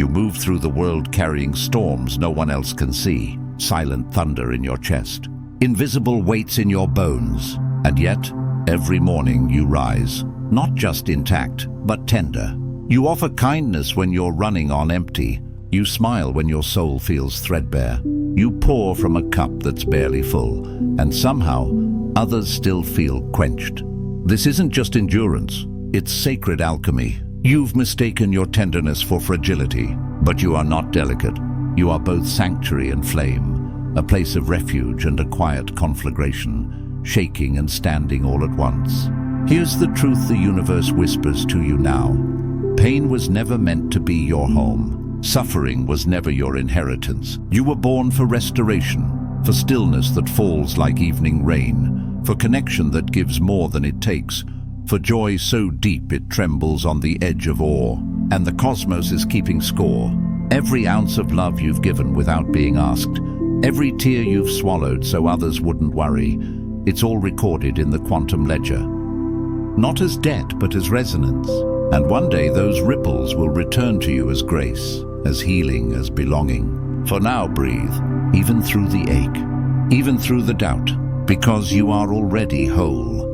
You move through the world carrying storms no one else can see, silent thunder in your chest, invisible weights in your bones, and yet, every morning you rise, not just intact, but tender. You offer kindness when you're running on empty. You smile when your soul feels threadbare. You pour from a cup that's barely full, and somehow, others still feel quenched. This isn't just endurance, it's sacred alchemy. You've mistaken your tenderness for fragility, but you are not delicate. You are both sanctuary and flame, a place of refuge and a quiet conflagration, shaking and standing all at once. Here's the truth the universe whispers to you now. Pain was never meant to be your home. Suffering was never your inheritance. You were born for restoration, for stillness that falls like evening rain, for connection that gives more than it takes, for joy so deep it trembles on the edge of awe. And the cosmos is keeping score. Every ounce of love you've given without being asked, every tear you've swallowed so others wouldn't worry, it's all recorded in the quantum ledger. Not as debt, but as resonance. And one day those ripples will return to you as grace, as healing, as belonging. For now, breathe, even through the ache, even through the doubt, because you are already whole,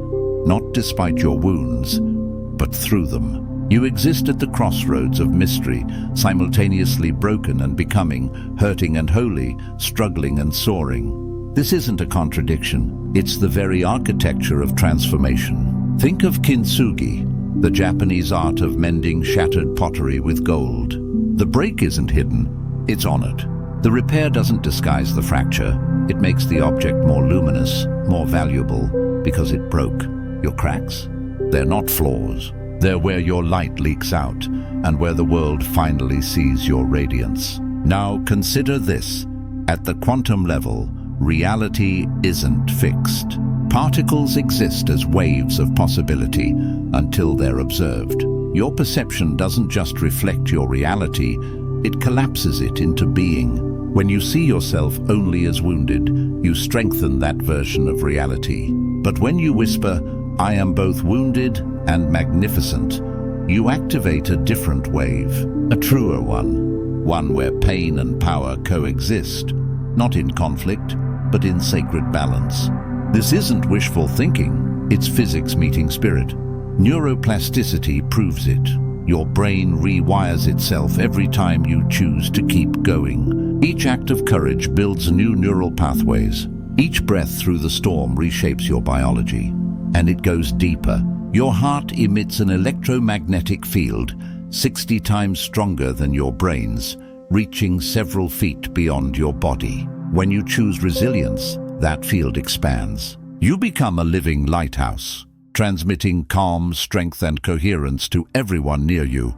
not despite your wounds, but through them. You exist at the crossroads of mystery, simultaneously broken and becoming, hurting and holy, struggling and soaring. This isn't a contradiction, it's the very architecture of transformation. Think of Kintsugi, the Japanese art of mending shattered pottery with gold. The break isn't hidden, it's honored. The repair doesn't disguise the fracture, it makes the object more luminous, more valuable, because it broke. Your cracks? They're not flaws. They're where your light leaks out, and where the world finally sees your radiance. Now consider this. At the quantum level, reality isn't fixed. Particles exist as waves of possibility until they're observed. Your perception doesn't just reflect your reality, it collapses it into being. When you see yourself only as wounded, you strengthen that version of reality. But when you whisper, "I am both wounded and magnificent," you activate a different wave, a truer one where pain and power coexist, not in conflict, but in sacred balance. This isn't wishful thinking, it's physics meeting spirit. Neuroplasticity proves it. Your brain rewires itself every time you choose to keep going. Each act of courage builds new neural pathways. Each breath through the storm reshapes your biology. And it goes deeper. Your heart emits an electromagnetic field 60 times stronger than your brain's, reaching several feet beyond your body. When you choose resilience, that field expands. You become a living lighthouse, transmitting calm, strength, and coherence to everyone near you,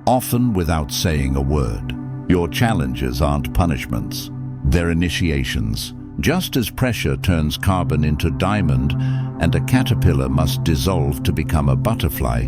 often without saying a word. Your challenges aren't punishments, they're initiations. Just as pressure turns carbon into diamond and a caterpillar must dissolve to become a butterfly,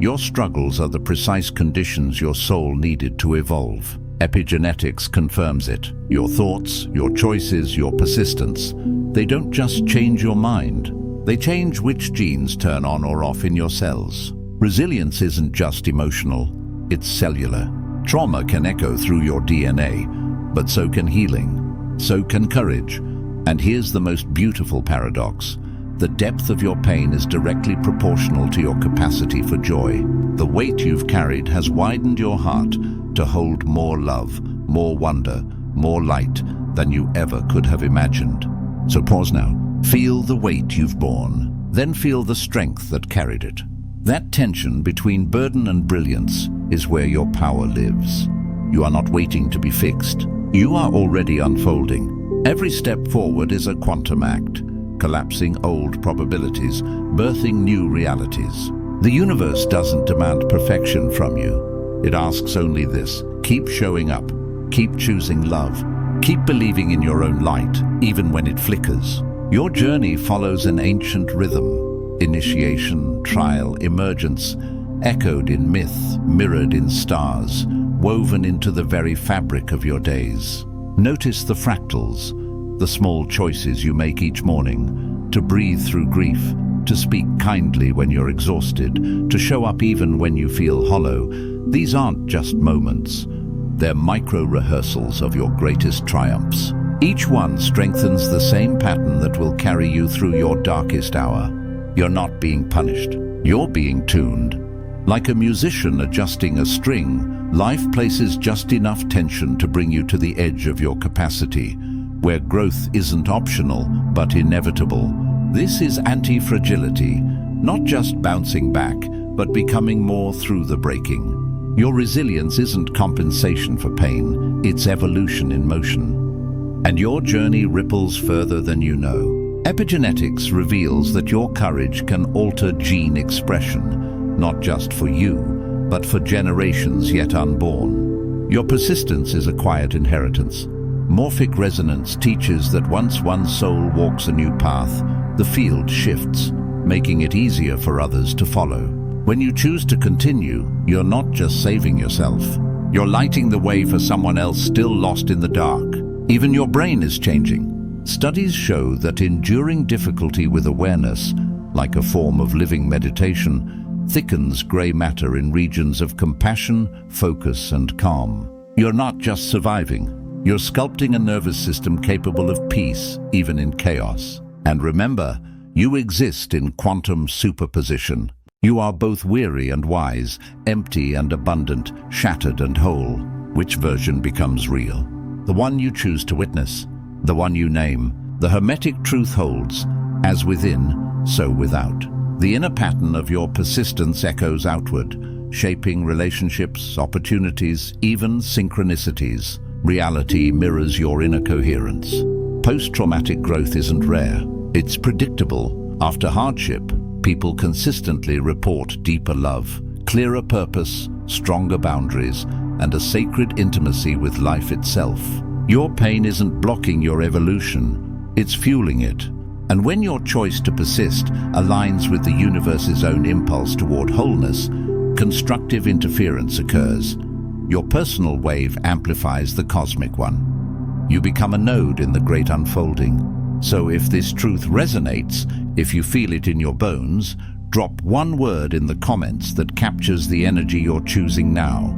your struggles are the precise conditions your soul needed to evolve. Epigenetics confirms it. Your thoughts, your choices, your persistence, they don't just change your mind. They change which genes turn on or off in your cells. Resilience isn't just emotional, it's cellular. Trauma can echo through your DNA, but so can healing. So can courage. And here's the most beautiful paradox. The depth of your pain is directly proportional to your capacity for joy. The weight you've carried has widened your heart to hold more love, more wonder, more light than you ever could have imagined. So pause now. Feel the weight you've borne, then feel the strength that carried it. That tension between burden and brilliance is where your power lives. You are not waiting to be fixed. You are already unfolding. Every step forward is a quantum act, collapsing old probabilities, birthing new realities. The universe doesn't demand perfection from you. It asks only this: keep showing up, keep choosing love, keep believing in your own light, even when it flickers. Your journey follows an ancient rhythm: initiation, trial, emergence, echoed in myth, mirrored in stars, woven into the very fabric of your days. Notice the fractals, the small choices you make each morning, to breathe through grief, to speak kindly when you're exhausted, to show up even when you feel hollow. These aren't just moments. They're micro-rehearsals of your greatest triumphs. Each one strengthens the same pattern that will carry you through your darkest hour. You're not being punished. You're being tuned. Like a musician adjusting a string, life places just enough tension to bring you to the edge of your capacity, where growth isn't optional, but inevitable. This is anti-fragility, not just bouncing back, but becoming more through the breaking. Your resilience isn't compensation for pain, it's evolution in motion. And your journey ripples further than you know. Epigenetics reveals that your courage can alter gene expression, not just for you, but for generations yet unborn. Your persistence is a quiet inheritance. Morphic resonance teaches that once one soul walks a new path, the field shifts, making it easier for others to follow. When you choose to continue, you're not just saving yourself. You're lighting the way for someone else still lost in the dark. Even your brain is changing. Studies show that enduring difficulty with awareness, like a form of living meditation, thickens gray matter in regions of compassion, focus, and calm. You're not just surviving. You're sculpting a nervous system capable of peace, even in chaos. And remember, you exist in quantum superposition. You are both weary and wise, empty and abundant, shattered and whole. Which version becomes real? The one you choose to witness, the one you name. The hermetic truth holds, as within, so without. The inner pattern of your persistence echoes outward, shaping relationships, opportunities, even synchronicities. Reality mirrors your inner coherence. Post-traumatic growth isn't rare. It's predictable. After hardship, people consistently report deeper love, clearer purpose, stronger boundaries, and a sacred intimacy with life itself. Your pain isn't blocking your evolution, it's fueling it. And when your choice to persist aligns with the universe's own impulse toward wholeness, constructive interference occurs. Your personal wave amplifies the cosmic one. You become a node in the great unfolding. So if this truth resonates, if you feel it in your bones, drop one word in the comments that captures the energy you're choosing now.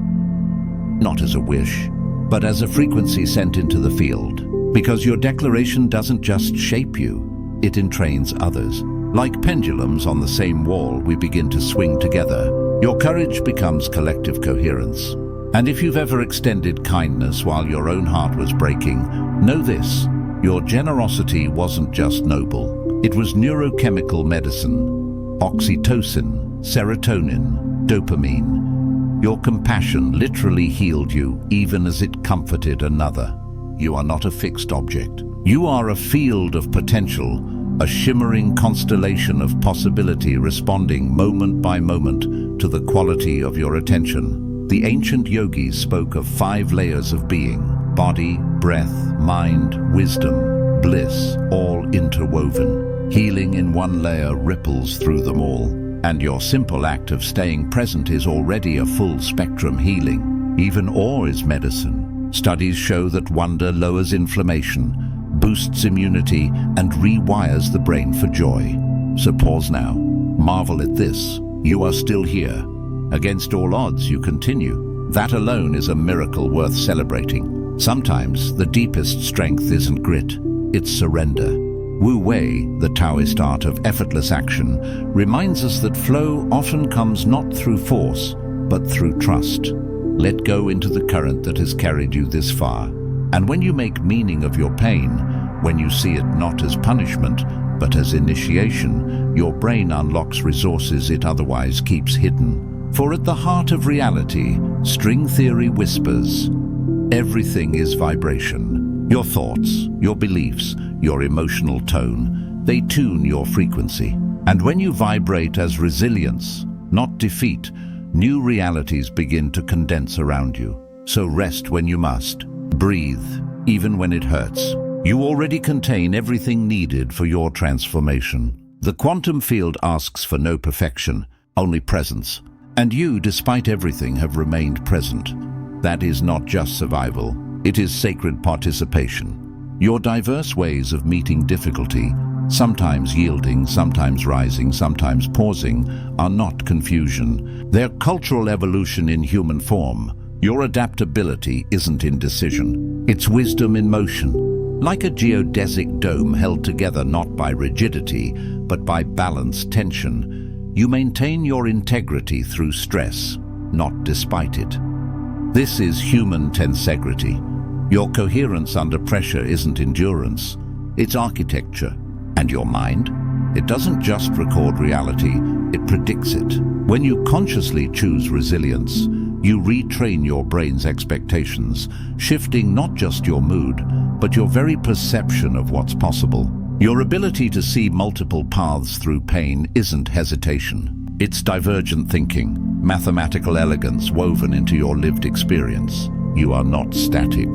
Not as a wish, but as a frequency sent into the field. Because your declaration doesn't just shape you, it entrains others. Like pendulums on the same wall, we begin to swing together. Your courage becomes collective coherence. And if you've ever extended kindness while your own heart was breaking, know this. Your generosity wasn't just noble. It was neurochemical medicine. Oxytocin, serotonin, dopamine. Your compassion literally healed you, even as it comforted another. You are not a fixed object. You are a field of potential, a shimmering constellation of possibility responding moment by moment to the quality of your attention. The ancient yogis spoke of 5 layers of being. Body, breath, mind, wisdom, bliss, all interwoven. Healing in one layer ripples through them all. And your simple act of staying present is already a full-spectrum healing. Even awe is medicine. Studies show that wonder lowers inflammation, boosts immunity, and rewires the brain for joy. So pause now. Marvel at this. You are still here. Against all odds, you continue. That alone is a miracle worth celebrating. Sometimes the deepest strength isn't grit, it's surrender. Wu Wei, the Taoist art of effortless action, reminds us that flow often comes not through force, but through trust. Let go into the current that has carried you this far. And when you make meaning of your pain, when you see it not as punishment, but as initiation, your brain unlocks resources it otherwise keeps hidden. For at the heart of reality, string theory whispers, everything is vibration. Your thoughts, your beliefs, your emotional tone, they tune your frequency. And when you vibrate as resilience, not defeat, new realities begin to condense around you. So rest when you must. Breathe, even when it hurts. You already contain everything needed for your transformation. The quantum field asks for no perfection, only presence. And you, despite everything, have remained present. That is not just survival, it is sacred participation. Your diverse ways of meeting difficulty, sometimes yielding, sometimes rising, sometimes pausing, are not confusion. They're cultural evolution in human form, Your adaptability isn't indecision, it's wisdom in motion. Like a geodesic dome held together not by rigidity, but by balanced tension, you maintain your integrity through stress, not despite it. This is human tensegrity. Your coherence under pressure isn't endurance, it's architecture. And your mind? It doesn't just record reality, it predicts it. When you consciously choose resilience, you retrain your brain's expectations, shifting not just your mood, but your very perception of what's possible. Your ability to see multiple paths through pain isn't hesitation. It's divergent thinking, mathematical elegance woven into your lived experience. You are not static.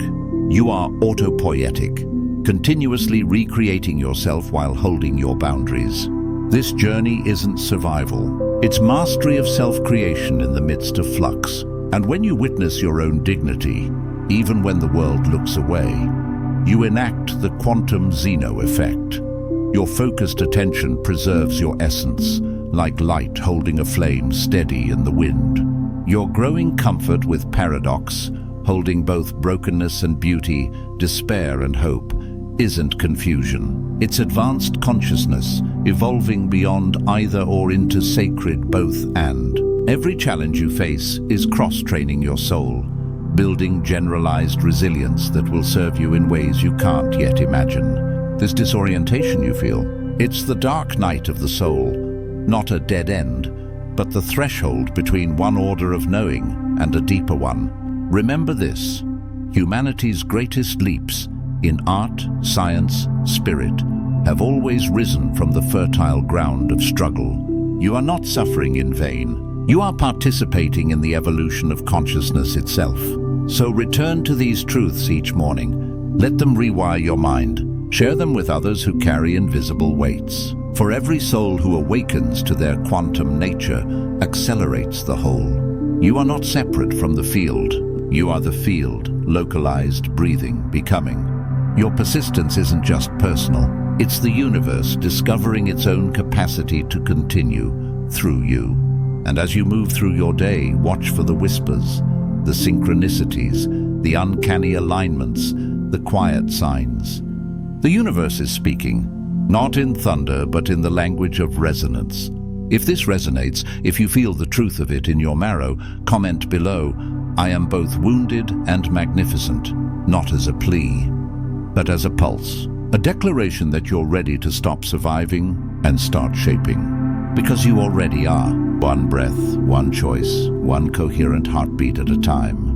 You are autopoietic, continuously recreating yourself while holding your boundaries. This journey isn't survival. It's mastery of self-creation in the midst of flux. And when you witness your own dignity, even when the world looks away, you enact the quantum Zeno effect. Your focused attention preserves your essence, like light holding a flame steady in the wind. Your growing comfort with paradox, holding both brokenness and beauty, despair and hope, isn't confusion. It's advanced consciousness, evolving beyond either or into sacred both and. Every challenge you face is cross-training your soul, building generalized resilience that will serve you in ways you can't yet imagine. This disorientation you feel, it's the dark night of the soul, not a dead end, but the threshold between one order of knowing and a deeper one. Remember this: humanity's greatest leaps in art, science, spirit have always risen from the fertile ground of struggle. You are not suffering in vain. You are participating in the evolution of consciousness itself. So return to these truths each morning. Let them rewire your mind. Share them with others who carry invisible weights. For every soul who awakens to their quantum nature accelerates the whole. You are not separate from the field. You are the field, localized, breathing, becoming. Your persistence isn't just personal. It's the universe discovering its own capacity to continue through you. And as you move through your day, watch for the whispers, the synchronicities, the uncanny alignments, the quiet signs. The universe is speaking, not in thunder, but in the language of resonance. If this resonates, if you feel the truth of it in your marrow, comment below, "I am both wounded and magnificent," not as a plea, but as a pulse. A declaration that you're ready to stop surviving and start shaping. Because you already are. One breath, one choice, one coherent heartbeat at a time.